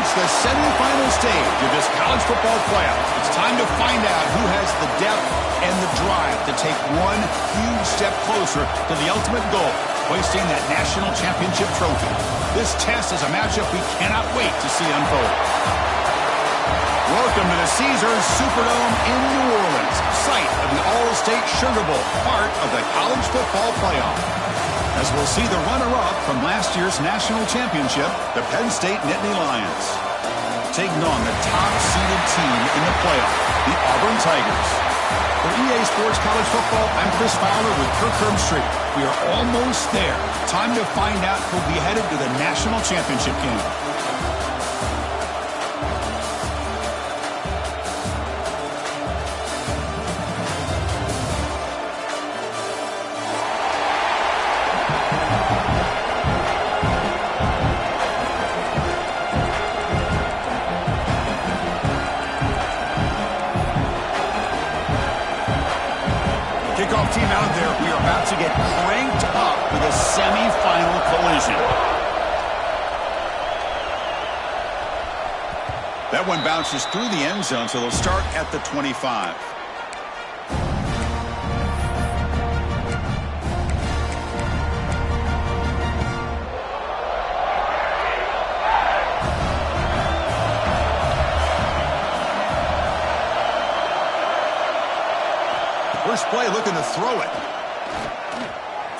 reached the semifinal stage of this college football playoff. It's time to find out who has the depth and the drive to take one huge step closer to the ultimate goal, hoisting that national championship trophy. This test is a matchup we cannot wait to see unfold. Welcome to the Caesars Superdome in New Orleans, site of the All-State Sugar Bowl, part of the college football playoff. As we'll see the runner-up from last year's national championship, the Penn State Nittany Lions, taking on the top-seeded team in the playoff, the Auburn Tigers. For EA Sports College Football, I'm Chris Fowler with Kirk Herbstreit. We are almost there. Time to find out who'll be headed to the national championship game. Kickoff team out there. We are about to get cranked up for the semifinal collision. That one bounces through the end zone, so they'll start at the 25. First play looking to throw it.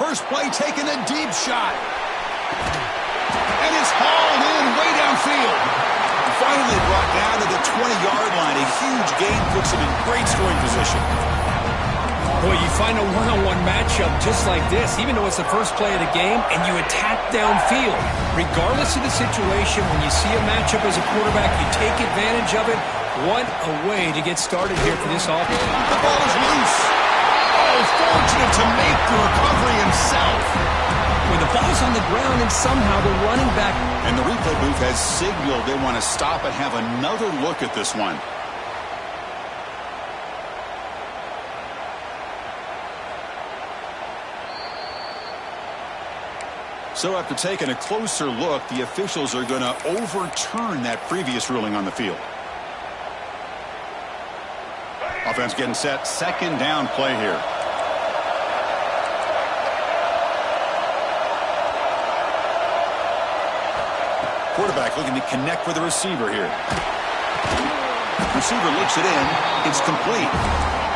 First play taking a deep shot. And it's hauled in way downfield. Finally brought down to the 20-yard line. A huge gain puts him in great scoring position. Boy, you find a one-on-one matchup just like this, even though it's the first play of the game, and you attack downfield. Regardless of the situation, when you see a matchup as a quarterback, you take advantage of it. What a way to get started here for this offense. The ball is loose. Oh, fortunate to make the recovery himself. When the ball's on the ground and somehow the running back. And the replay booth has signaled they want to stop and have another look at this one. So after taking a closer look, the officials are going to overturn that previous ruling on the field. Offense getting set. Second down play here. Quarterback looking to connect with the receiver here. Receiver looks it in. It's complete.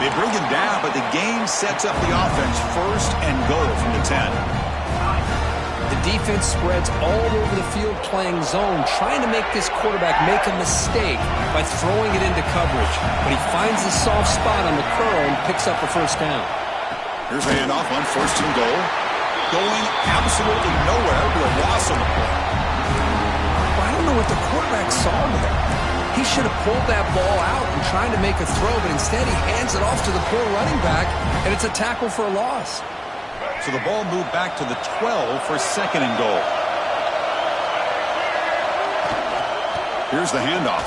They bring him down, but the game sets up the offense. First and goal from the 10. The defense spreads all over the field playing zone, trying to make this quarterback make a mistake by throwing it into coverage. But he finds the soft spot on the curl and picks up the first down. Here's a handoff on first and goal. Going absolutely nowhere to a loss on the play. I don't know what the quarterback saw there. He should have pulled that ball out and tried to make a throw, but instead he hands it off to the poor running back, and it's a tackle for a loss. So the ball moved back to the 12 for second and goal. Here's the handoff.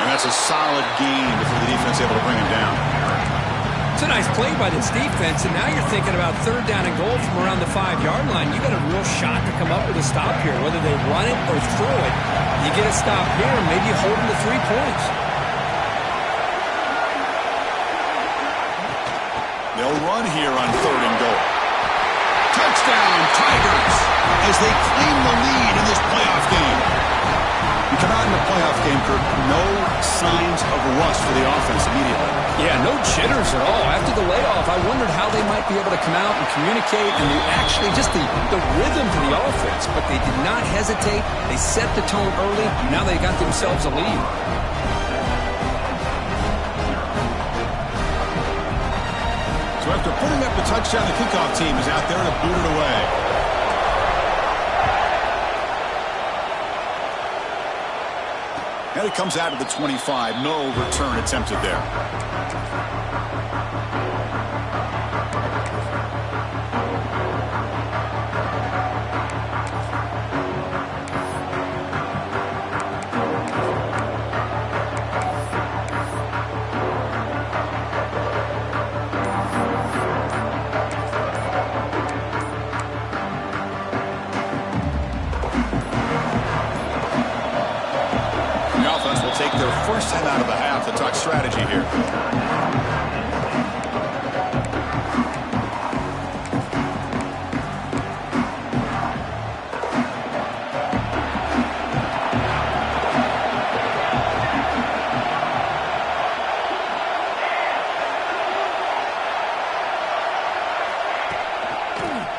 And that's a solid gain before the defense able to bring him down. It's a nice play by this defense, and now you're thinking about third down and goal from around the 5-yard line. You got a real shot to come up with a stop here, whether they run it or throw it. You get a stop here, and maybe you hold them to 3 points. They'll run here on third and goal. Touchdown, Tigers, as they claim the lead in this playoff game. You come out in the playoff game, Kirk, no signs of rust for the offense immediately. Yeah, no jitters at all. After the layoff, I wondered how they might be able to come out and communicate and actually just the rhythm to the offense. But they did not hesitate. They set the tone early. Now they got themselves a lead. So after putting up the touchdown, the kickoff team is out there to boot it away. And it comes out of the 25. No return attempted there.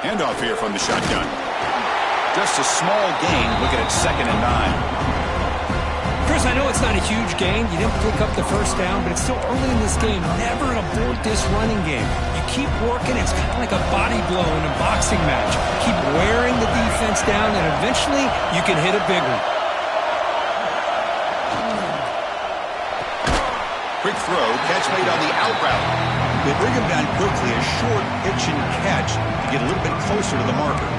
Handoff here from the shotgun. Just a small gain. Looking at 2nd and 9. Chris, I know it's not a huge gain. You didn't pick up the first down, but it's still early in this game. Never abort this running game. You keep working. It's kind of like a body blow in a boxing match. Keep wearing the defense down, and eventually you can hit a big one. Quick throw, catch made on the out route. They bring him down quickly, a short pitch and catch to get a little bit closer to the marker.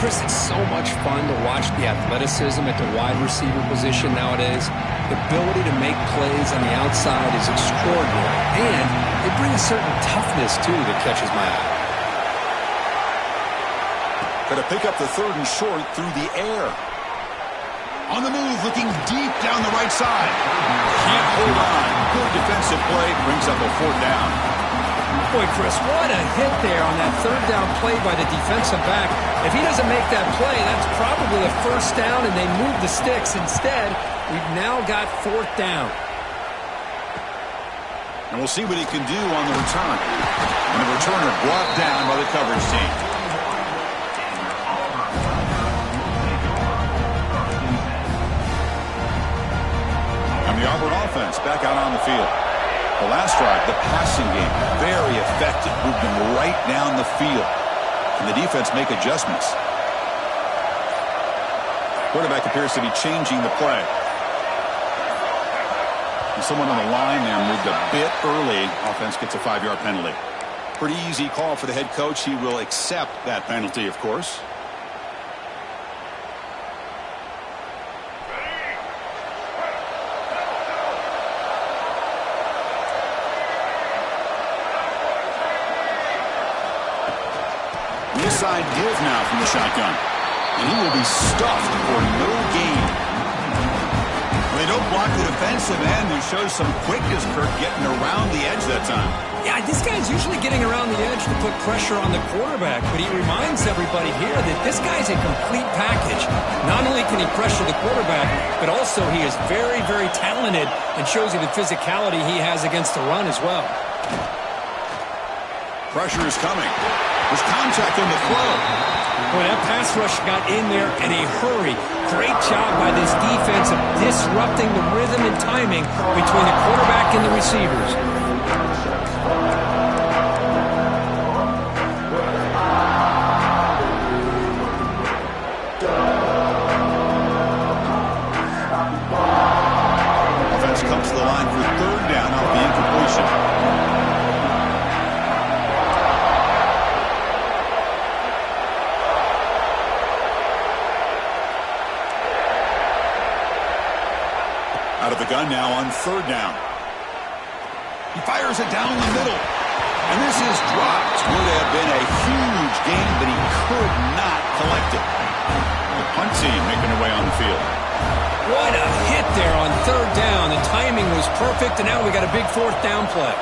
Chris, it's so much fun to watch the athleticism at the wide receiver position nowadays. The ability to make plays on the outside is extraordinary, and they bring a certain toughness, too, that catches my eye. Going to pick up the 3rd and short through the air. On the move, looking deep down the right side. Can't hold on. Good defensive play, brings up a 4th down. Boy, Chris, what a hit there on that 3rd down play by the defensive back. If he doesn't make that play, that's probably a 1st down, and they move the sticks. Instead, we've now got 4th down. And we'll see what he can do on the return. And the returner brought down by the coverage team. The Auburn offense back out on the field. The last drive, the passing game, very effective. Moved them right down the field. And the defense make adjustments. Quarterback appears to be changing the play. And someone on the line there moved a bit early. Offense gets a 5-yard penalty. Pretty easy call for the head coach. He will accept that penalty, of course. Side give now from the shotgun. And he will be stuffed for no gain. They don't block the defensive end, who shows some quickness, Kirk, getting around the edge that time. Yeah, this guy's usually getting around the edge to put pressure on the quarterback, but he reminds everybody here that this guy's a complete package. Not only can he pressure the quarterback, but also he is very, very talented and shows you the physicality he has against the run as well. Pressure is coming. There's contact on the throw. Boy, that pass rush got in there in a hurry. Great job by this defense of disrupting the rhythm and timing between the quarterback and the receivers. Offense comes to the line for 3rd down off the incompletion. Out of the gun now on 3rd down. He fires it down the middle. And this is dropped. Would have been a huge gain, but he could not collect it. The punt team making their way on the field. What a hit there on 3rd down. The timing was perfect, and now we got a big 4th down play.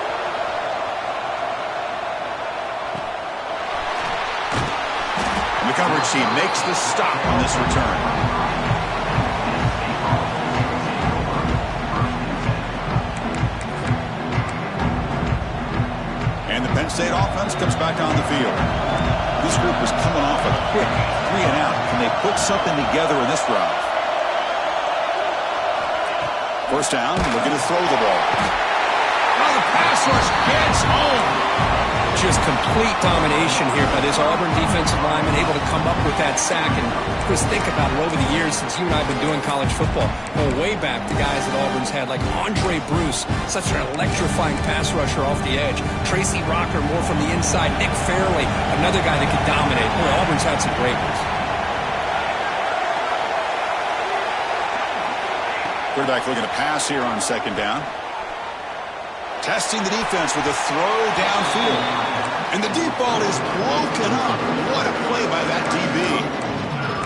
And the coverage team makes the stop on this return. And the Penn State offense comes back on the field. This group was coming off a quick 3-and-out. Can they put something together in this drive? 1st down, looking to throw the ball. Oh, the pass rush gets home. Just complete domination here by this Auburn defensive lineman, able to come up with that sack. And Chris, think about it, over the years since you and I have been doing college football, going way back to guys that Auburn's had like Andre Bruce, such an electrifying pass rusher off the edge. Tracy Rocker, more from the inside. Nick Fairley, another guy that could dominate. Boy, Auburn's had some great ones. Quarterback looking to pass here on 2nd down. Testing the defense with a throw downfield. And the deep ball is broken up. What a play by that DB.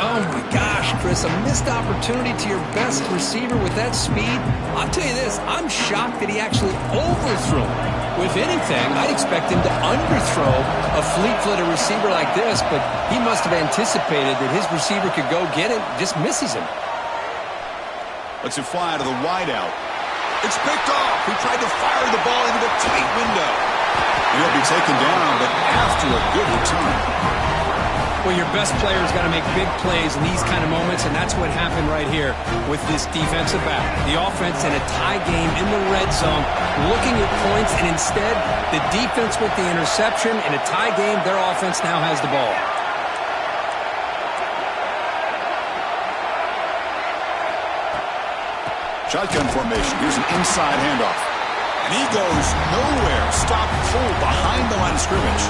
Oh, my gosh, Chris, a missed opportunity to your best receiver with that speed. I'll tell you this, I'm shocked that he actually overthrew him. If anything, I'd expect him to underthrow a fleet-footed receiver like this, but he must have anticipated that his receiver could go get it, just misses him. Lets it fly to the wideout. It's picked off. He tried to fire the ball into the tight window. And he'll be taken down, but after a good return. Well, your best player's got to make big plays in these kind of moments, and that's what happened right here with this defensive back. The offense in a tie game in the red zone, looking at points, and instead, the defense with the interception. In a tie game, their offense now has the ball. Shotgun formation. Here's an inside handoff. And he goes nowhere. Stopped cold behind the line of scrimmage.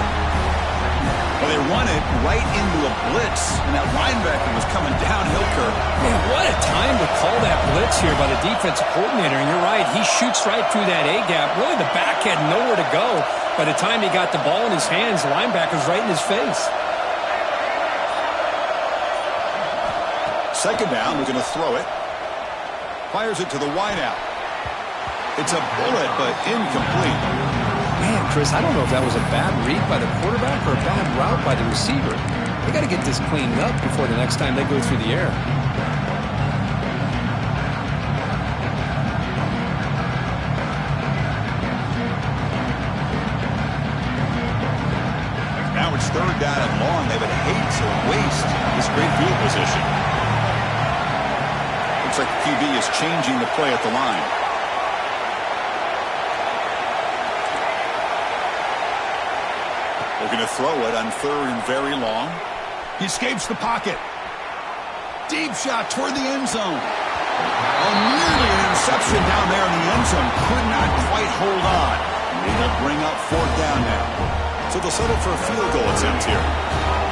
Well, they run it right into a blitz, and that linebacker was coming downhill curve. Man, what a time to call that blitz here by the defensive coordinator. And you're right, he shoots right through that A-gap. Really, the back had nowhere to go. By the time he got the ball in his hands, the linebacker's right in his face. Second down, we're going to throw it. Fires it to the wideout. It's a bullet, but incomplete. Man, Chris, I don't know if that was a bad read by the quarterback or a bad route by the receiver. They got to get this cleaned up before the next time they go through the air. Now it's third down and long. They would hate to waste this great field position. Looks like the QB is changing the play at the line. They're going to throw it on third and very long. He escapes the pocket. Deep shot toward the end zone. Oh, nearly an interception down there in the end zone. Could not quite hold on. They'll bring up fourth down now. So they'll settle for a field goal attempt here.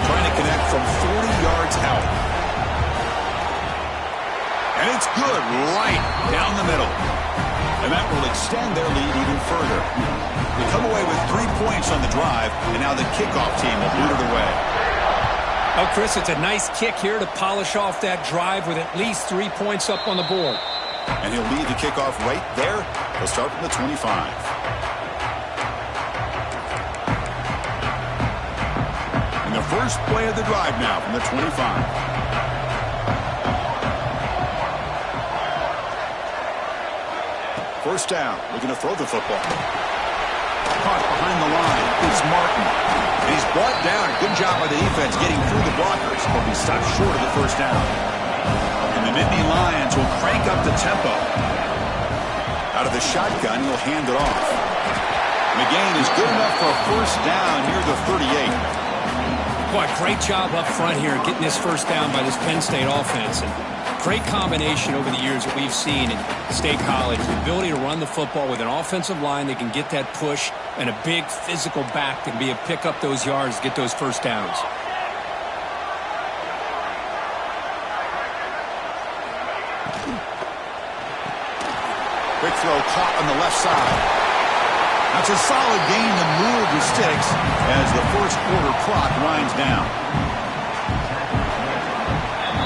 Trying to connect from 40 yards out. And it's good right down the middle. And that will extend their lead even further. They come away with 3 points on the drive, and now the kickoff team will boot it away. Oh, Chris, it's a nice kick here to polish off that drive with at least 3 points up on the board. And he'll lead the kickoff right there. They'll start from the 25. And the first play of the drive now from the 25. First down. We're going to throw the football. Caught behind the line. It's Martin. And he's brought down. Good job by the defense getting through the blockers. But he stopped short of the first down. And the Nittany Lions will crank up the tempo. Out of the shotgun, he'll hand it off. McGain is good enough for a first down near the 38. Boy, great job up front here getting this first down by this Penn State offense. And great combination over the years that we've seen in State College. The ability to run the football with an offensive line that can get that push and a big physical back that can be able to pick up those yards, get those first downs. Quick throw caught on the left side. That's a solid gain to move the sticks as the first quarter clock winds down.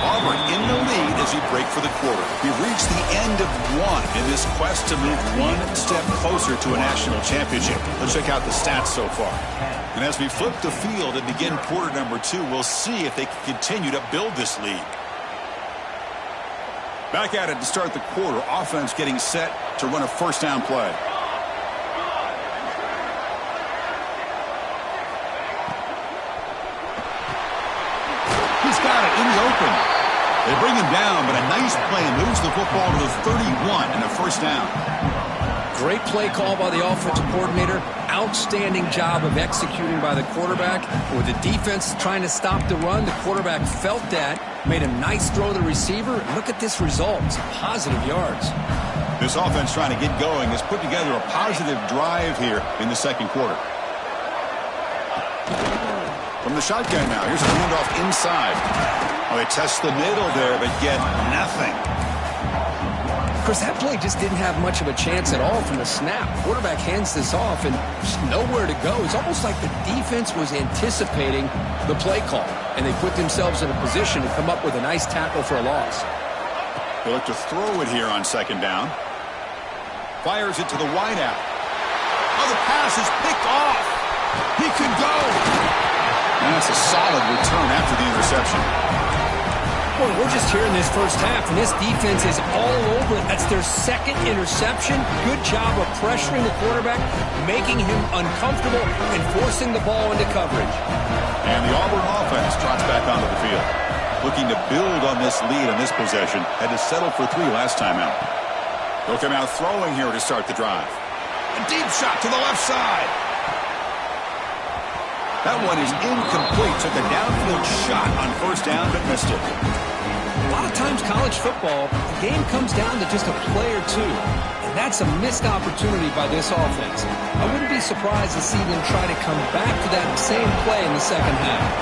Auburn in the lead as we break for the quarter. We've reached the end of one in this quest to move one step closer to a national championship. Let's check out the stats so far. And as we flip the field and begin quarter number 2, we'll see if they can continue to build this lead. Back at it to start the quarter. Offense getting set to run a first down play. He's got it in the open. They bring him down, but a nice play moves the football to the 31 and a first down. Great play call by the offensive coordinator. Outstanding job of executing by the quarterback. With the defense trying to stop the run, the quarterback felt that, made a nice throw to the receiver. Look at this result. It's positive yards. This offense trying to get going has put together a positive drive here in the second quarter. From the shotgun now, here's a handoff inside. Oh, they test the middle there, but get nothing. Chris, that play just didn't have much of a chance at all from the snap. Quarterback hands this off and just nowhere to go. It's almost like the defense was anticipating the play call, and they put themselves in a position to come up with a nice tackle for a loss. They look to throw it here on second down. Fires it to the wideout. Oh, the pass is picked off. He could go. And that's a solid return after the interception. Boy, we're just here in this first half, and this defense is all over it. That's their second interception. Good job of pressuring the quarterback, making him uncomfortable, and forcing the ball into coverage. And the Auburn offense trots back onto the field. Looking to build on this lead on this possession. Had to settle for 3 last time out. They'll come out throwing here to start the drive. A deep shot to the left side. That one is incomplete. Took a downfield shot on first down, but missed it. A lot of times college football, the game comes down to just a play or two. And that's a missed opportunity by this offense. I wouldn't be surprised to see them try to come back to that same play in the second half.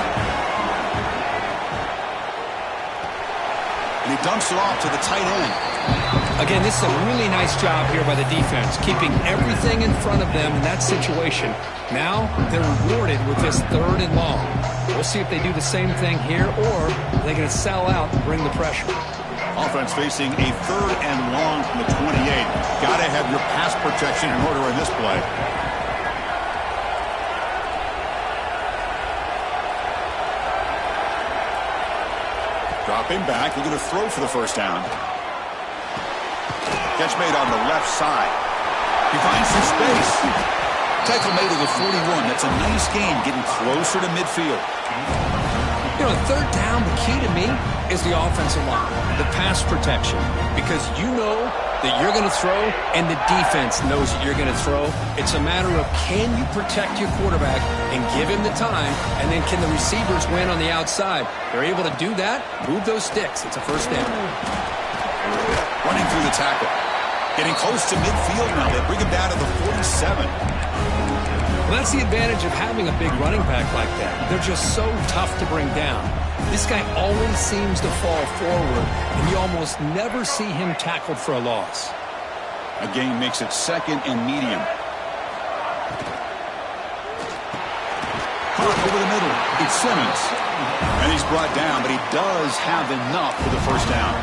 And he dumps it off to the tight end. Again, this is a really nice job here by the defense, keeping everything in front of them in that situation. Now they're rewarded with this 3rd and long. We'll see if they do the same thing here, or they're going to sell out and bring the pressure. Offense facing a 3rd and long from the 28. Got to have your pass protection in order in this play. Dropping back, looking to throw for the first down. Catch made on the left side. He finds some space. Tackle made to the 41. That's a nice gain, getting closer to midfield. You know, 3rd down, the key to me is the offensive line, the pass protection. Because you know that you're going to throw, and the defense knows that you're going to throw. It's a matter of, can you protect your quarterback and give him the time, and then can the receivers win on the outside? They're able to do that, move those sticks. It's a first down. Running through the tackle. Getting close to midfield now. They bring him down to the 47. Well, that's the advantage of having a big running back like that. They're just so tough to bring down. This guy always seems to fall forward, and you almost never see him tackled for a loss. A gain makes it 2nd and medium. Caught over the middle. It's Simmons. And he's brought down, but he does have enough for the first down.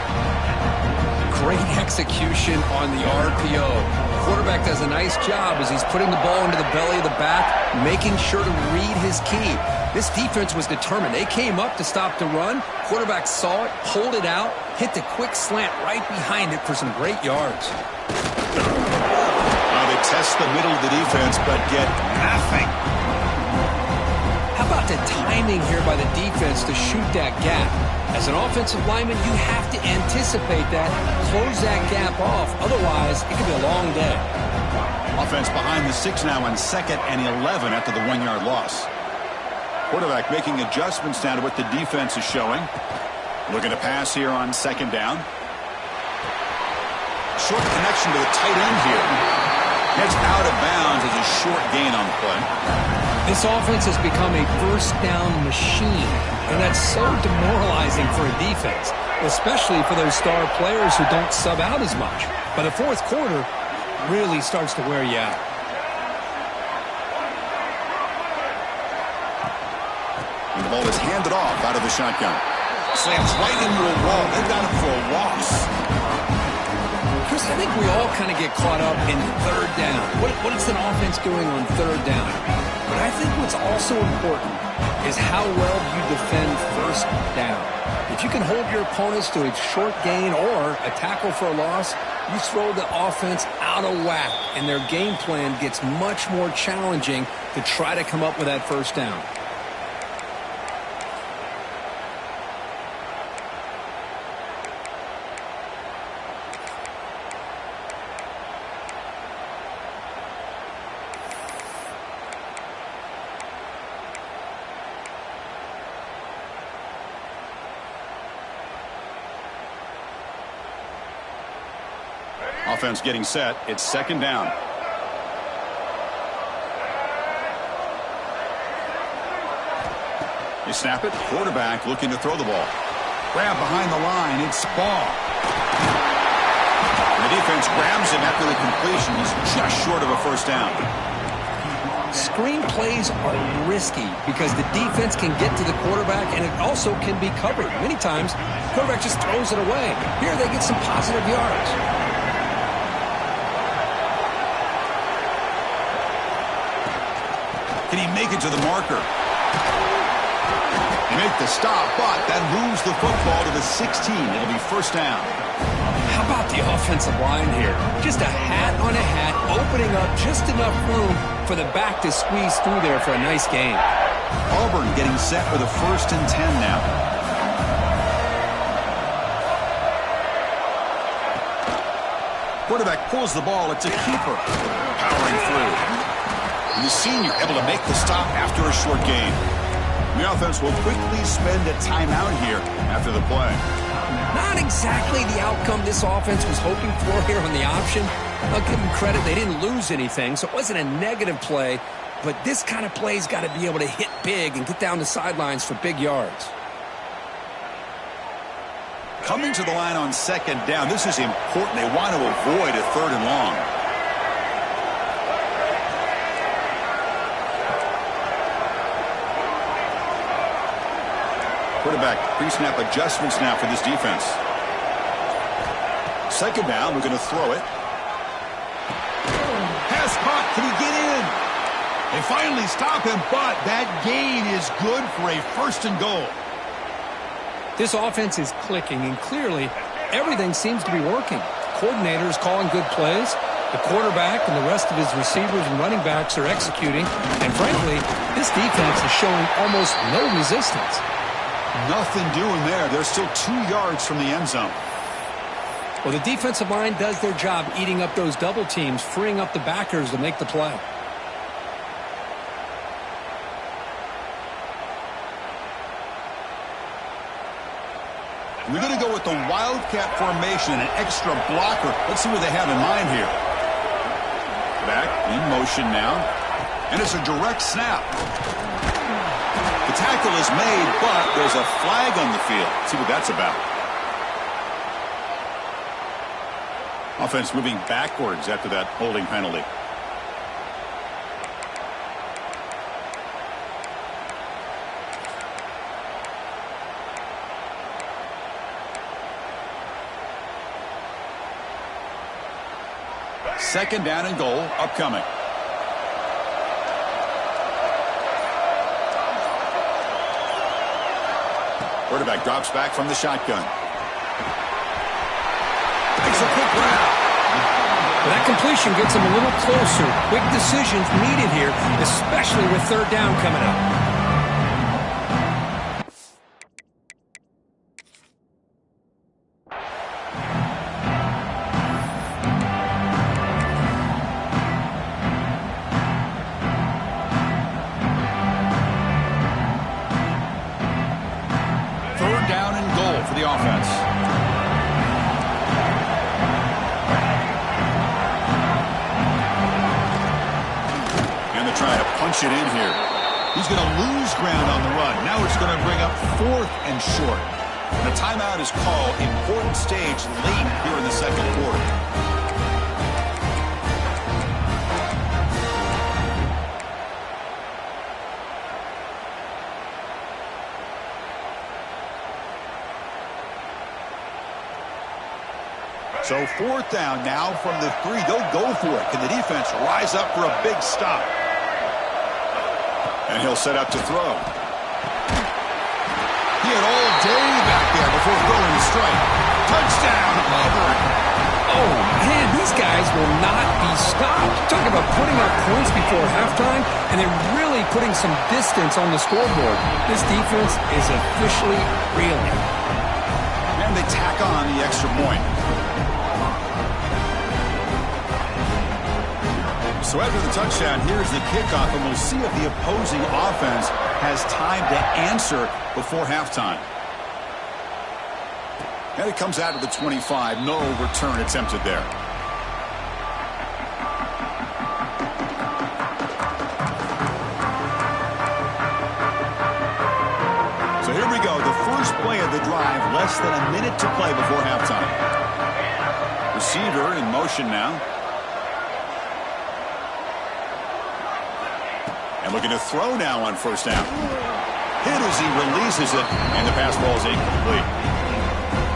Great execution on the RPO. The quarterback does a nice job as he's putting the ball into the belly of the back, making sure to read his key. This defense was determined. They came up to stop the run. Quarterback saw it, pulled it out, hit the quick slant right behind it for some great yards. Now they test the middle of the defense, but get nothing. How about the timing here by the defense to shoot that gap? As an offensive lineman, you have to anticipate that, close that gap off. Otherwise, it could be a long day. Offense behind the 6 now on 2nd and 11 after the 1-yard loss. Quarterback making adjustments down to what the defense is showing. Looking to pass here on 2nd down. Short connection to the tight end here. Heads out of bounds as a short gain on the play. This offense has become a first down machine, and that's so demoralizing for a defense, especially for those star players who don't sub out as much. But the 4th quarter really starts to wear you out. And the ball is handed off out of the shotgun. Slams right into a wall. They've got him for a loss. Chris, I think we all kind of get caught up in 3rd down. What is an offense doing on 3rd down? But I think what's also important is how well you defend 1st down. If you can hold your opponents to a short gain or a tackle for a loss, you throw the offense out of whack, and their game plan gets much more challenging to try to come up with that 1st down. Offense getting set. It's 2nd down. They snap it. Quarterback looking to throw the ball. Grab behind the line. It's Ball. The defense grabs him after the completion. He's just short of a 1st down. Screen plays are risky because the defense can get to the quarterback, and it also can be covered. Many times, the quarterback just throws it away. Here they get some positive yards. Can he make it to the marker? They make the stop, but that moves the football to the 16. It'll be first down. How about the offensive line here? Just a hat on a hat, opening up just enough room for the back to squeeze through there for a nice gain. Auburn getting set for the 1st and 10 now. Quarterback pulls the ball. It's a keeper. Powering through. And the senior able to make the stop after a short gain. The offense will quickly spend a timeout here after the play. Not exactly the outcome this offense was hoping for here on the option. I'll give them credit. They didn't lose anything, so it wasn't a negative play. But this kind of play's got to be able to hit big and get down the sidelines for big yards. Coming to the line on 2nd down, this is important. They want to avoid a 3rd and long. Quarterback pre-snap adjustments now for this defense. 2nd down, we're going to throw it. Pass caught. Can he get in? They finally stop him, but that gain is good for a 1st and goal. This offense is clicking, and clearly everything seems to be working. Coordinators calling good plays. The quarterback and the rest of his receivers and running backs are executing. And frankly, this defense is showing almost no resistance. Nothing doing there. They're still 2 yards from the end zone. Well, the defensive line does their job eating up those double teams, freeing up the backers to make the play. We're going to go with the Wildcat formation and an extra blocker. Let's see what they have in mind here. Back in motion now. And it's a direct snap. The tackle is made, but there's a flag on the field. Let's see what that's about. Offense moving backwards after that holding penalty. Second down and goal upcoming. Quarterback drops back from the shotgun. Makes a quick route. Well, that completion gets him a little closer. Quick decisions needed here, especially with 3rd down coming up. It in here. He's going to lose ground on the run. Now it's going to bring up 4th and short. The timeout is called. Important stage late here in the 2nd quarter. So 4th down now from the 3. They'll go for it. Can the defense rise up for a big stop? And he'll set up to throw. He had all day back there before throwing the strike. Touchdown, Auburn. Oh, man, these guys will not be stopped. Talk about putting up points before halftime, and then really putting some distance on the scoreboard. This defense is officially reeling. And they tack on the extra point. So after the touchdown, here's the kickoff, and we'll see if the opposing offense has time to answer before halftime. And it comes out of the 25. No return attempted there. So here we go. The first play of the drive, less than a minute to play before halftime. Receiver in motion now. And looking to throw now on 1st down. Hit as he releases it, and the pass ball is incomplete.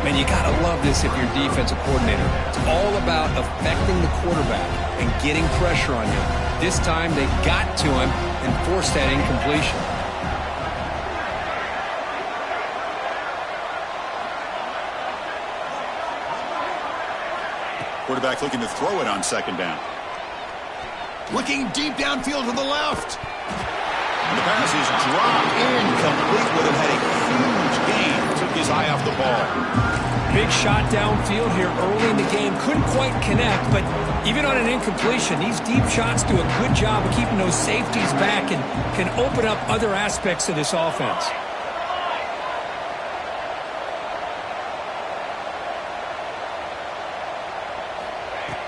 Man, you got to love this if you're a defensive coordinator. It's all about affecting the quarterback and getting pressure on him. This time they got to him and forced that incompletion. Quarterback looking to throw it on second down. Looking deep downfield to the left. And the pass is dropped incomplete. Would have had a huge gain. Took his eye off the ball. Big shot downfield here early in the game. Couldn't quite connect, but even on an incompletion, these deep shots do a good job of keeping those safeties back and can open up other aspects of this offense.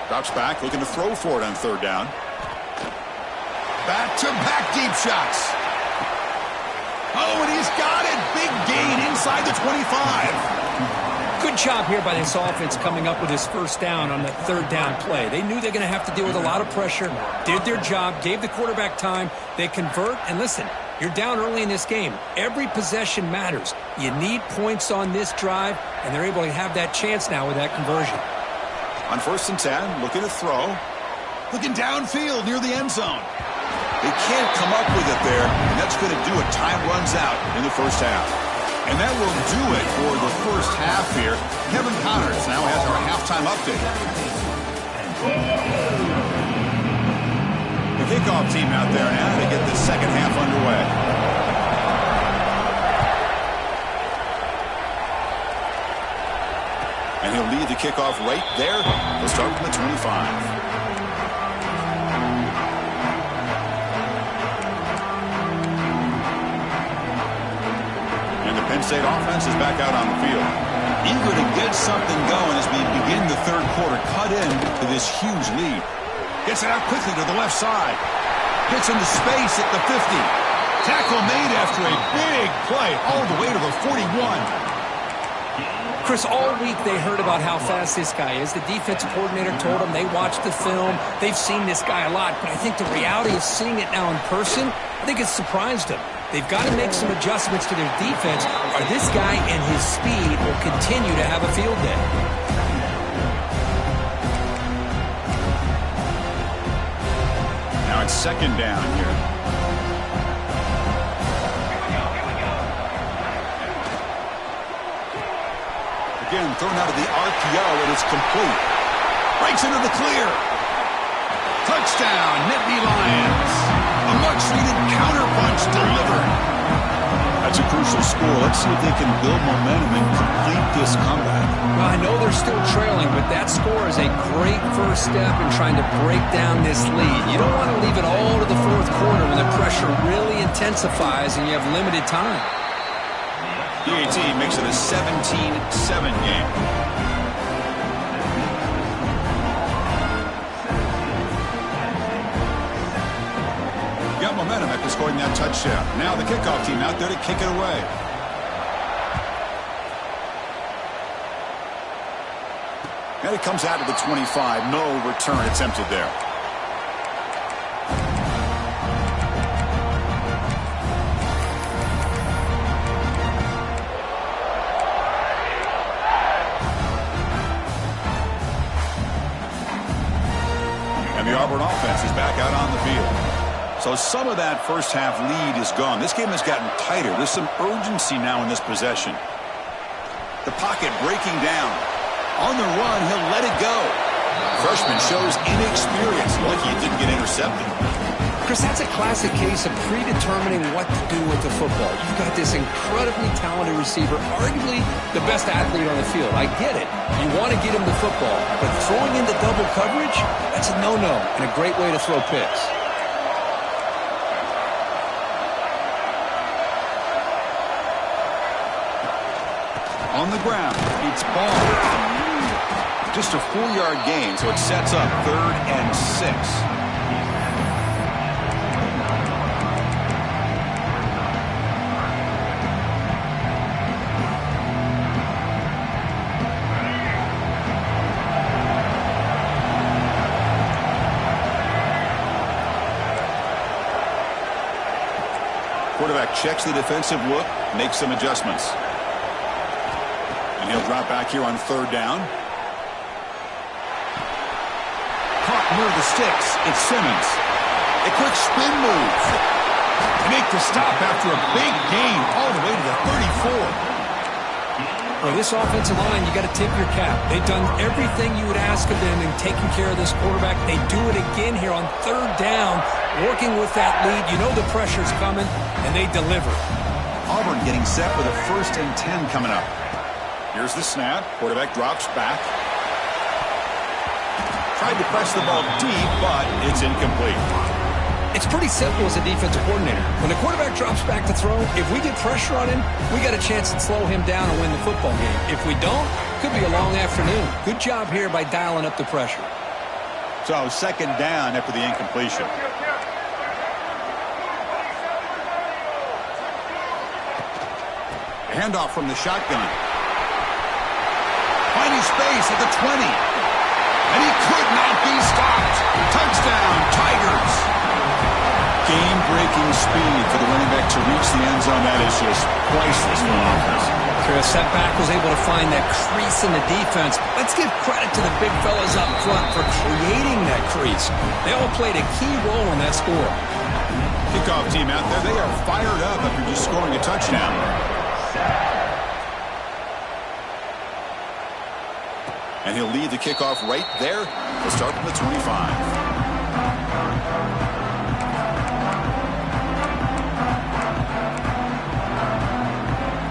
Drops back, looking to throw for it on third down. Back-to-back deep shots. Oh, and he's got it. Big gain inside the 25. Good job here by this offense coming up with his first down on that third down play. They knew they're going to have to deal with a lot of pressure, did their job, gave the quarterback time. They convert, and listen, you're down early in this game. Every possession matters. You need points on this drive, and they're able to have that chance now with that conversion. On 1st and 10, looking to throw. Looking downfield near the end zone. They can't come up with it there, and that's going to do it. Time runs out in the first half. And that will do it for the first half here. Kevin Connors now has our halftime update. The kickoff team out there now to get the second half underway. And he'll lead the kickoff right there. He'll start from the 25. Penn State offense is back out on the field. Eager to get something going as we begin the third quarter. Cut in to this huge lead. Gets it out quickly to the left side. Gets into space at the 50. Tackle made after a big play all the way to the 41. Chris, all week they heard about how fast this guy is. The defensive coordinator told them they watched the film. They've seen this guy a lot. But I think the reality of seeing it now in person, I think it's surprised them. They've got to make some adjustments to their defense, or this guy and his speed will continue to have a field day. Now it's second down here. Again, thrown out of the RPO, and it's complete. Breaks into the clear. Touchdown, Nittany Lions. A much-needed counterpunch delivered. That's a crucial score. Let's see if they can build momentum and complete this comeback. Well, I know they're still trailing, but that score is a great first step in trying to break down this lead. You don't want to leave it all to the fourth quarter when the pressure really intensifies and you have limited time. PAT makes it a 17-7 game. Got momentum after scoring that touchdown. Now the kickoff team out there to kick it away. And it comes out to the 25. No return attempted there. And the Auburn offense is back out on the field. So some of that first half lead is gone. This game has gotten tighter. There's some urgency now in this possession. The pocket breaking down. On the run, he'll let it go. Freshman shows inexperience. Lucky it didn't get intercepted. Chris, that's a classic case of predetermining what to do with the football. You've got this incredibly talented receiver, arguably the best athlete on the field. I get it. You want to get him the football. But throwing into double coverage, that's a no-no and a great way to throw picks. On the ground, it's ball. Just a 4-yard gain, so it sets up 3rd and 6. Quarterback checks the defensive look, makes some adjustments. And he'll drop back here on 3rd down. Caught near the sticks. It's Simmons. A quick spin move. To make the stop after a big gain all the way to the 34. Well, this offensive line, you got to tip your cap. They've done everything you would ask of them in taking care of this quarterback. They do it again here on third down, working with that lead. You know the pressure's coming, and they deliver. Auburn getting set with a 1st and 10 coming up. Here's the snap. Quarterback drops back. Tried to press the ball deep, but it's incomplete. It's pretty simple as a defensive coordinator. When the quarterback drops back to throw, if we get pressure on him, we got a chance to slow him down and win the football game. If we don't, could be a long afternoon. Good job here by dialing up the pressure. So 2nd down after the incompletion. Handoff from the shotgun. Finding space at the 20. And he could not be stopped. Touchdown, Tigers. Game-breaking speed for the running back to reach the end zone. That is just priceless for an offense. Chris, that back was able to find that crease in the defense. Let's give credit to the big fellas up front for creating that crease. They all played a key role in that score. Kickoff team out there, they are fired up after just scoring a touchdown. And he'll lead the kickoff right there. We'll start from the 25.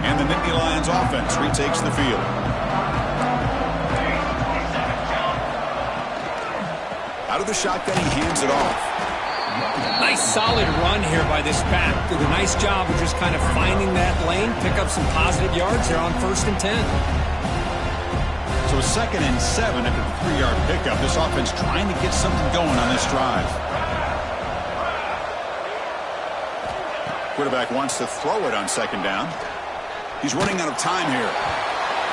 And the Nittany Lions offense retakes the field. Out of the shotgun, he hands it off. Nice solid run here by this back. Did a nice job of just kind of finding that lane, pick up some positive yards here on 1st and 10. So 2nd and 7 after the 3-yard pickup. This offense trying to get something going on this drive. Quarterback wants to throw it on 2nd down. He's running out of time here.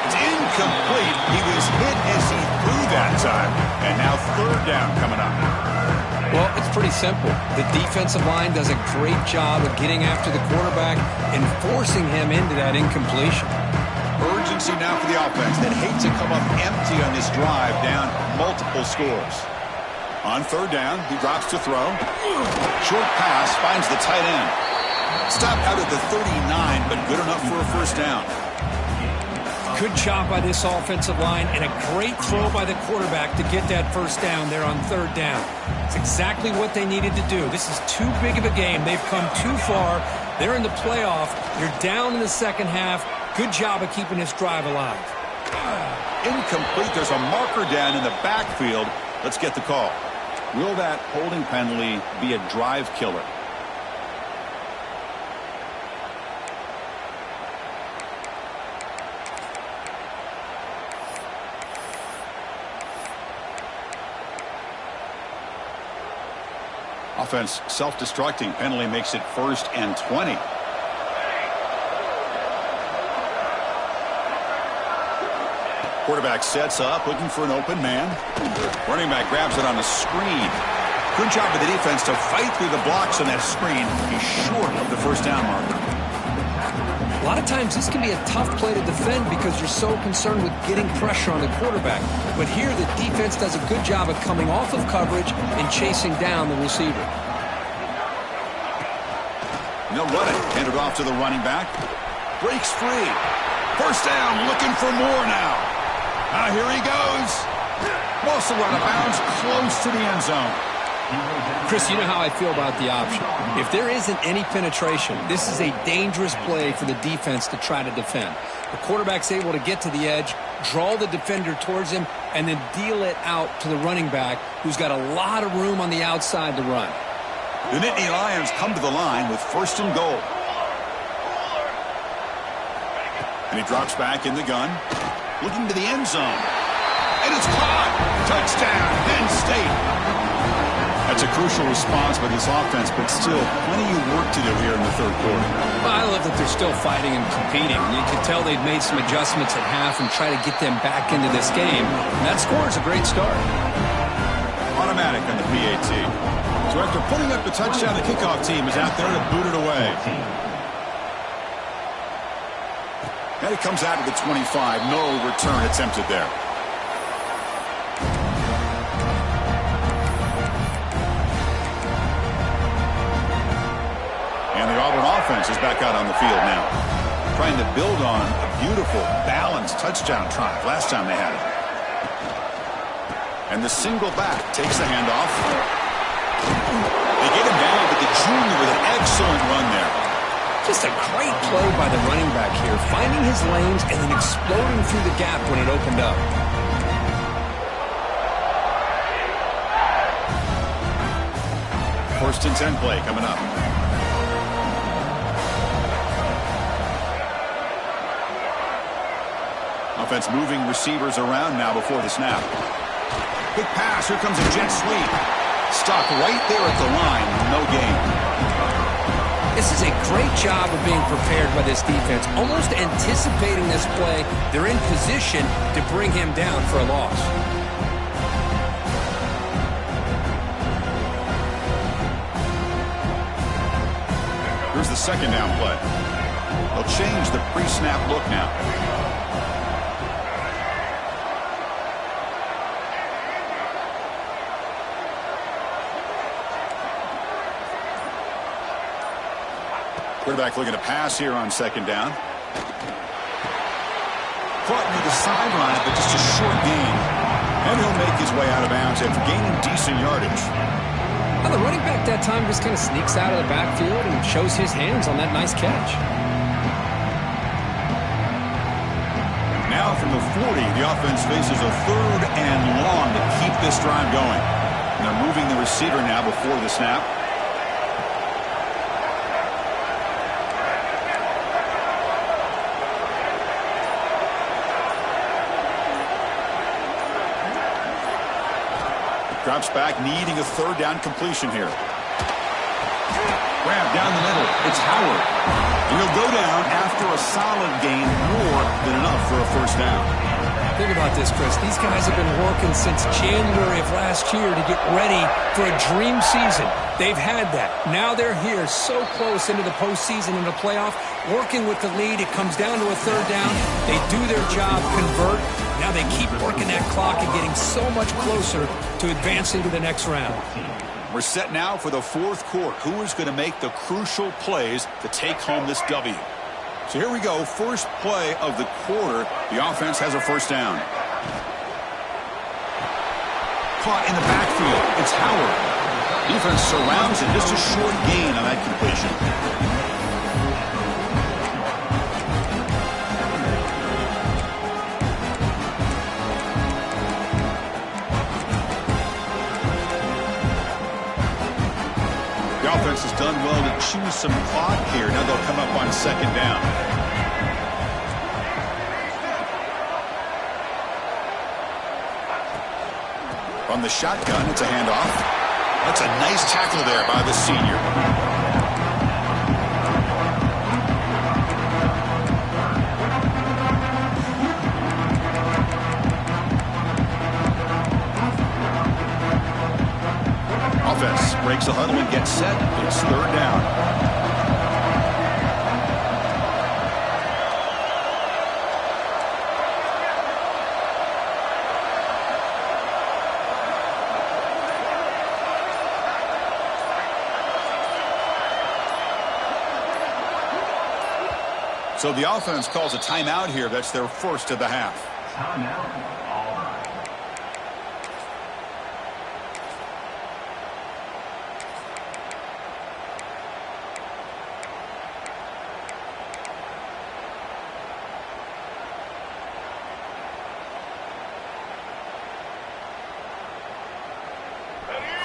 It's incomplete. He was hit as he threw that time. And now 3rd down coming up. Well, it's pretty simple. The defensive line does a great job of getting after the quarterback and forcing him into that incompletion. Urgency now for the offense that hates to come up empty on this drive, down multiple scores. On 3rd down, he drops to throw. Short pass finds the tight end. Stopped out at the 39, but good enough for a 1st down. Good job by this offensive line and a great throw by the quarterback to get that 1st down there on 3rd down. It's exactly what they needed to do. This is too big of a game. They've come too far. They're in the playoff. You're down in the 2nd half. Good job of keeping this drive alive. Incomplete. There's a marker down in the backfield. Let's get the call. Will that holding penalty be a drive killer? Offense self-destructing. Penalty makes it 1st and 20. Quarterback sets up, looking for an open man. Running back grabs it on the screen. Good job of the defense to fight through the blocks on that screen. He's short of the 1st down marker. A lot of times this can be a tough play to defend because you're so concerned with getting pressure on the quarterback. But here the defense does a good job of coming off of coverage and chasing down the receiver. And they'll run it. Hand it off to the running back. Breaks free. 1st down, looking for more now. Here he goes. Mostly run out of bounds, close to the end zone. Chris, you know how I feel about the option. If there isn't any penetration, this is a dangerous play for the defense to try to defend. The quarterback's able to get to the edge, draw the defender towards him, and then deal it out to the running back, who's got a lot of room on the outside to run. The Nittany Lions come to the line with 1st and goal. And he drops back in the gun, looking to the end zone. And it's caught. Touchdown, Penn State. That's a crucial response by this offense, but still plenty of work to do here in the 3rd quarter. Well, I love that they're still fighting and competing. You can tell they've made some adjustments at half and try to get them back into this game. And that score is a great start. Automatic on the PAT. So after putting up the touchdown, the kickoff team is out there to boot it away. And it comes out of the 25. No return attempted there. And the Auburn offense is back out on the field now. trying to build on a beautiful, balanced touchdown drive last time they had it. And the single back takes the handoff. They get him down, but the junior with an excellent run there. Just a great play by the running back here, finding his lanes and then exploding through the gap when it opened up. First and 10 play coming up. Offense moving receivers around now before the snap. Quick pass. Here comes a jet sweep. Stop right there at the line. No gain. This is a great job of being prepared by this defense, almost anticipating this play. They're in position to bring him down for a loss. Here's the second down play. They'll change the pre-snap look now. Quarterback looking to pass here on second down. Caught near the sideline, but just a short gain. And he'll make his way out of bounds after gaining decent yardage. Now the running back that time just kind of sneaks out of the backfield and shows his hands on that nice catch. Now from the 40, the offense faces a third and long to keep this drive going. And they're moving the receiver now before the snap. Drops back, needing a third down completion here. Grab down the middle. It's Howard. And he'll go down after a solid gain, more than enough for a first down. Think about this, Chris. These guys have been working since January of last year to get ready for a dream season. They've had that. Now they're here so close into the postseason and the playoff, working with the lead. It comes down to a third down. They do their job, convert. Now they keep working that clock and getting so much closer to advancing to the next round. We're set now for the fourth quarter. Who is going to make the crucial plays to take home this W? So here we go. First play of the quarter. The offense has a first down. Caught in the backfield. It's Howard. Defense surrounds him. Just a short gain on that completion. Offense has done well to choose some clock here. Now they'll come up on second down. From the shotgun, it's a handoff. That's a nice tackle there by the senior. Offense breaks the huddle and gets set. It's third down. So the offense calls a timeout here. That's their first of the half. Timeout.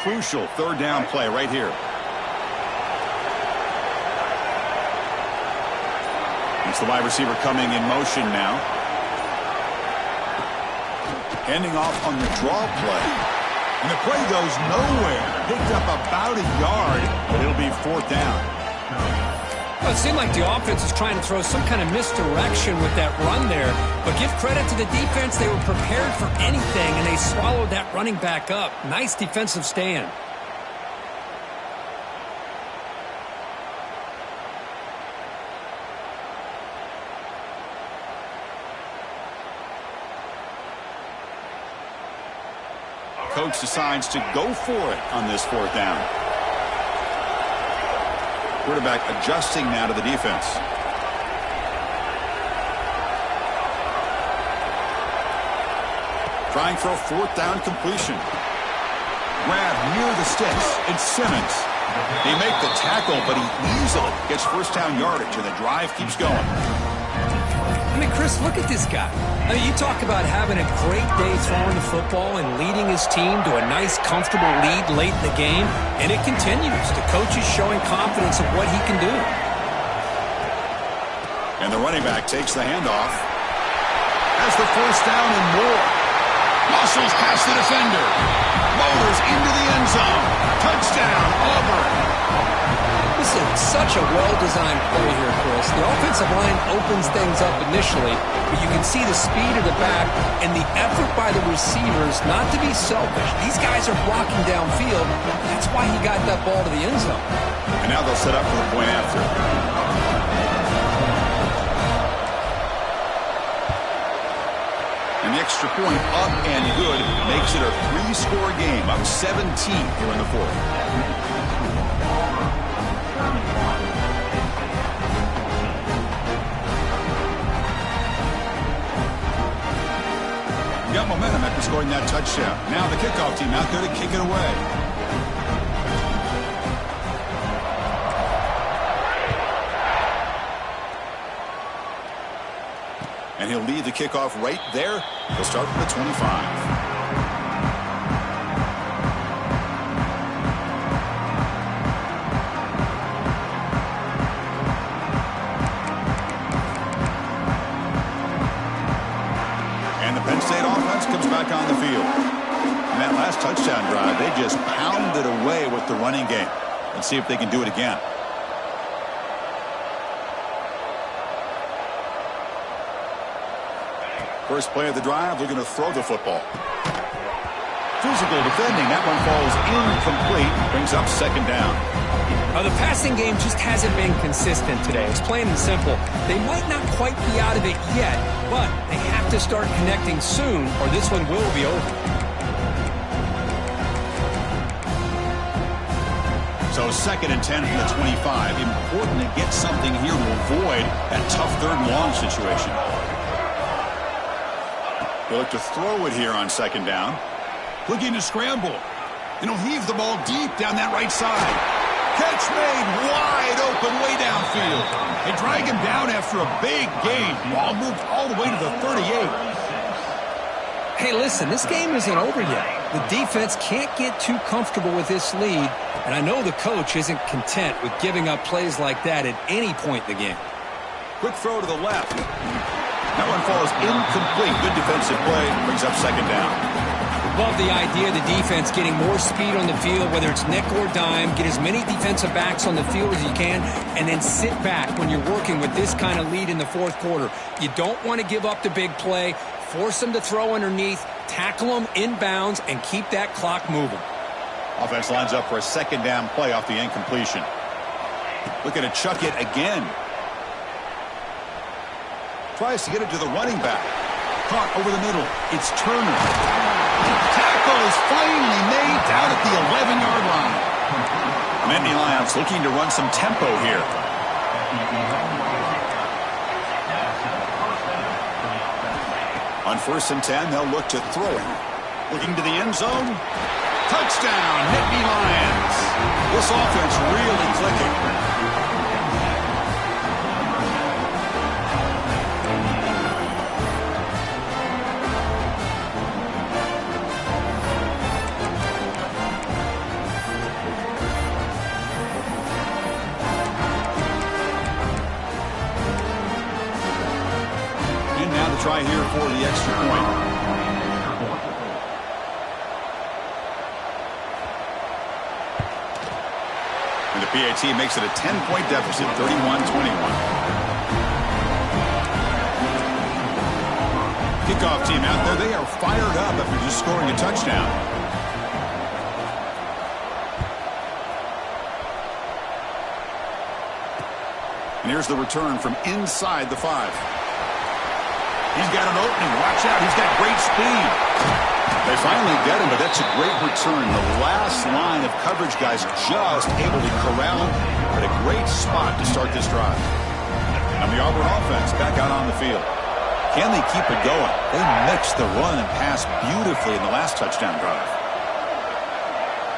Crucial third down play right here. It's the wide receiver coming in motion now. Handing off on the draw play. And the play goes nowhere. Picked up about a yard, but it'll be fourth down. Well, it seemed like the offense is trying to throw some kind of misdirection with that run there. But give credit to the defense. They were prepared for anything, and they swallowed that running back up. Nice defensive stand. Coach decides to go for it on this fourth down. Quarterback adjusting now to the defense. Trying for a fourth down completion. Grab near the sticks. It's Simmons. They make the tackle, but he easily gets first down yardage, and the drive keeps going. I mean, Chris, look at this guy. I mean, you talk about having a great day throwing the football and leading his team to a nice, comfortable lead late in the game, and it continues. The coach is showing confidence of what he can do. And the running back takes the handoff. Has the first down and more. Muscles past the defender. Motors into the end zone. Touchdown, Auburn. This is such a well-designed play here, Chris. The offensive line opens things up initially, but you can see the speed of the back and the effort by the receivers not to be selfish. These guys are blocking downfield. That's why he got that ball to the end zone. And now they'll set up for the point after. And the extra point up and good makes it a 3-score game, up 17 here in the fourth. Got momentum after scoring that touchdown. Now the kickoff team out there to kick it away. And he'll lead the kickoff right there. He'll start from the 25. And the Penn State offense comes back on the field. And that last touchdown drive, they just pounded away with the running game. Let's see if they can do it again. First play of the drive, they're going to throw the football. Physical defending. That one falls incomplete. Brings up second down. The passing game just hasn't been consistent today. It's plain and simple. They might not quite be out of it yet, but they have to start connecting soon or this one will be over. So 2nd and 10 from the 25. Important to get something here to avoid that tough third and long situation. They look to throw it here on second down. Looking to scramble. And he'll heave the ball deep down that right side. Catch made wide open way downfield. They drag him down after a big gain. Ball moved all the way to the 38. Hey, listen, this game isn't over yet. The defense can't get too comfortable with this lead, and I know the coach isn't content with giving up plays like that at any point in the game. Quick throw to the left. That one falls incomplete. Good defensive play. Brings up second down. Love the idea of the defense getting more speed on the field, whether it's nickel or dime. Get as many defensive backs on the field as you can, and then sit back when you're working with this kind of lead in the fourth quarter. You don't want to give up the big play. Force them to throw underneath, tackle them inbounds, and keep that clock moving. Offense lines up for a second down play off the incompletion. Looking to chuck it again. Tries to get it to the running back. Caught over the middle. It's Turner. Tackle is finally made down at the 11-yard line. Nittany Lions looking to run some tempo here. On 1st and 10, they'll look to throw it. Looking to the end zone. Touchdown, Nittany Lions. This offense really clicking. Try here for the extra point. And the PAT makes it a 10-point deficit, 31-21. Kickoff team out there, they are fired up after just scoring a touchdown. And here's the return from inside the 5. He's got an opening. Watch out. He's got great speed. They finally get him, but that's a great return. The last line of coverage guys just able to corral him, but a great spot to start this drive. And the Auburn offense back out on the field. Can they keep it going? They mixed the run and pass beautifully in the last touchdown drive.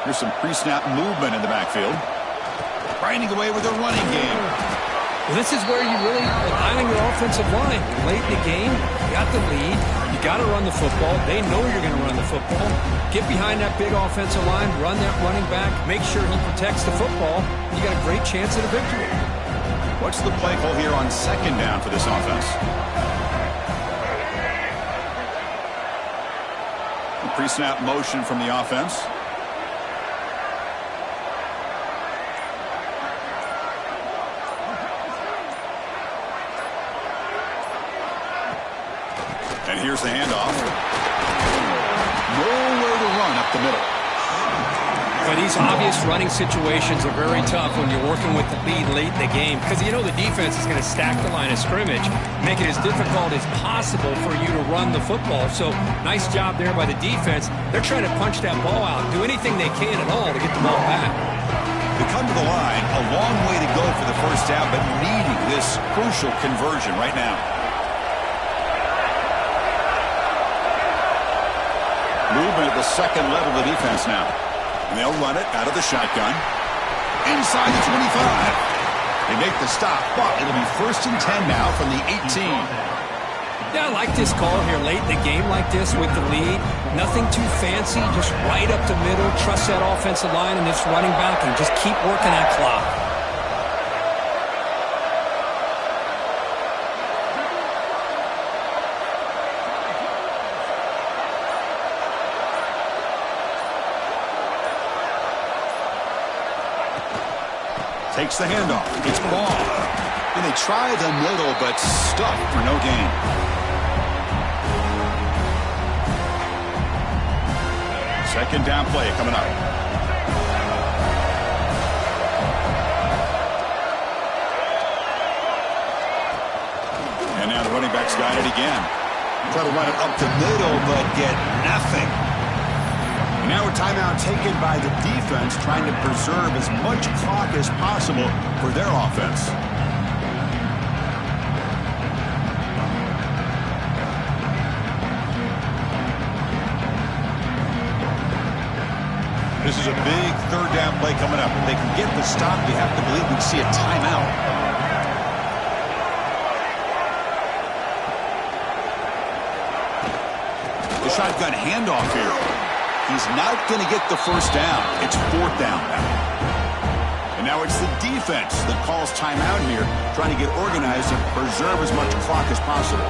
Here's some pre-snap movement in the backfield. Grinding away with their running game. Well, this is where you really rely on your offensive line. Late in the game, you got the lead. You got to run the football. They know you're going to run the football. Get behind that big offensive line, run that running back, make sure he protects the football. You got a great chance at a victory. What's the play call here on second down for this offense? Pre-snap motion from the offense. And here's the handoff. Nowhere to run up the middle. But these obvious running situations are very tough when you're working with the lead late in the game, because you know the defense is going to stack the line of scrimmage, make it as difficult as possible for you to run the football. So nice job there by the defense. They're trying to punch that ball out, do anything they can at all to get the ball back. They come to the line, a long way to go for the first down, but needing this crucial conversion right now. Movement at the second level of the defense now. And they'll run it out of the shotgun. Inside the 25. They make the stop, but it'll be 1st and 10 now from the 18. Yeah, I like this call here late in the game like this with the lead. Nothing too fancy, just right up the middle. Trust that offensive line and this running back and just keep working that clock. Takes the handoff. It's ball. And they try the middle, but stuffed for no gain. Second down play coming up. And now the running back's got it again. Try to run it up the middle, but get nothing. Now a timeout taken by the defense, trying to preserve as much clock as possible for their offense. This is a big third down play coming up. If they can get the stop, you have to believe we'd see a timeout. The shotgun handoff here. He's not going to get the first down. It's 4th down now. And now it's the defense that calls timeout here, trying to get organized and preserve as much clock as possible.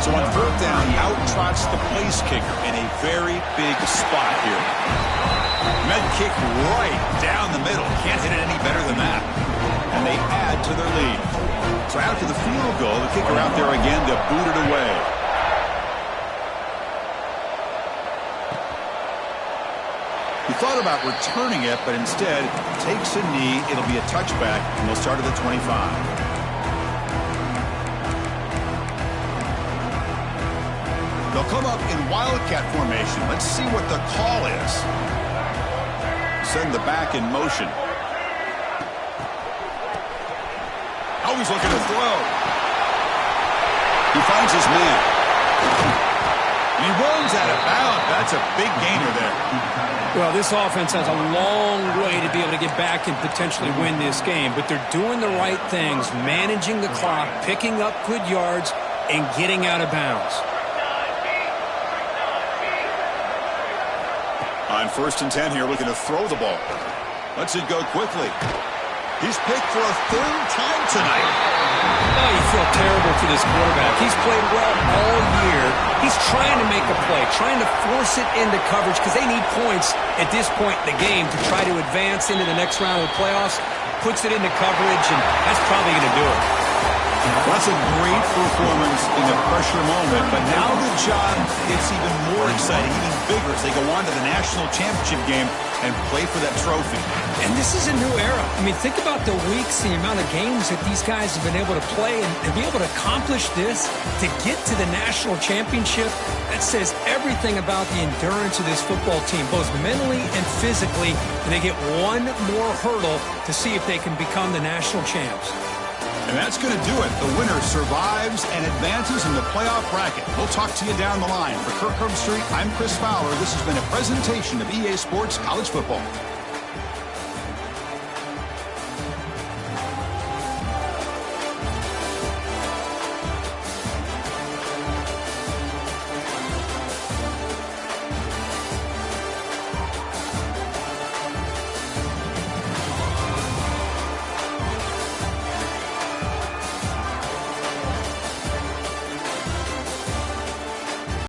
So on 4th down, out trots the place kicker in a very big spot here. Med kick right down the middle. Can't hit it any better than that. And they add to their lead. So after the field goal, the kicker out there again to boot it away. He thought about returning it, but instead takes a knee. It'll be a touchback, and they'll start at the 25. They'll come up in wildcat formation. Let's see what the call is. Send the back in motion. Oh, he's looking to throw. He finds his man. He runs out of bounds. That's a big gainer there. Well, this offense has a long way to be able to get back and potentially win this game, but they're doing the right things, managing the clock, picking up good yards, and getting out of bounds. On 1st and 10 here, looking to throw the ball. Lets it go quickly. He's picked for a 3rd time tonight. Oh, you feel terrible for this quarterback. He's played well all year. He's trying to make a play, trying to force it into coverage because they need points at this point in the game to try to advance into the next round of the playoffs. Puts it into coverage, and that's probably going to do it. Well, that's a great performance in the pressure moment, but now the job gets even more exciting, even bigger as they go on to the national championship game and play for that trophy. And this is a new era. I mean, think about the weeks, the amount of games that these guys have been able to play, and to be able to accomplish this, to get to the national championship, that says everything about the endurance of this football team, both mentally and physically, and they get one more hurdle to see if they can become the national champs. And that's going to do it. The winner survives and advances in the playoff bracket. We'll talk to you down the line. For Kirk Herbstreit, I'm Chris Fowler. This has been a presentation of EA Sports College Football.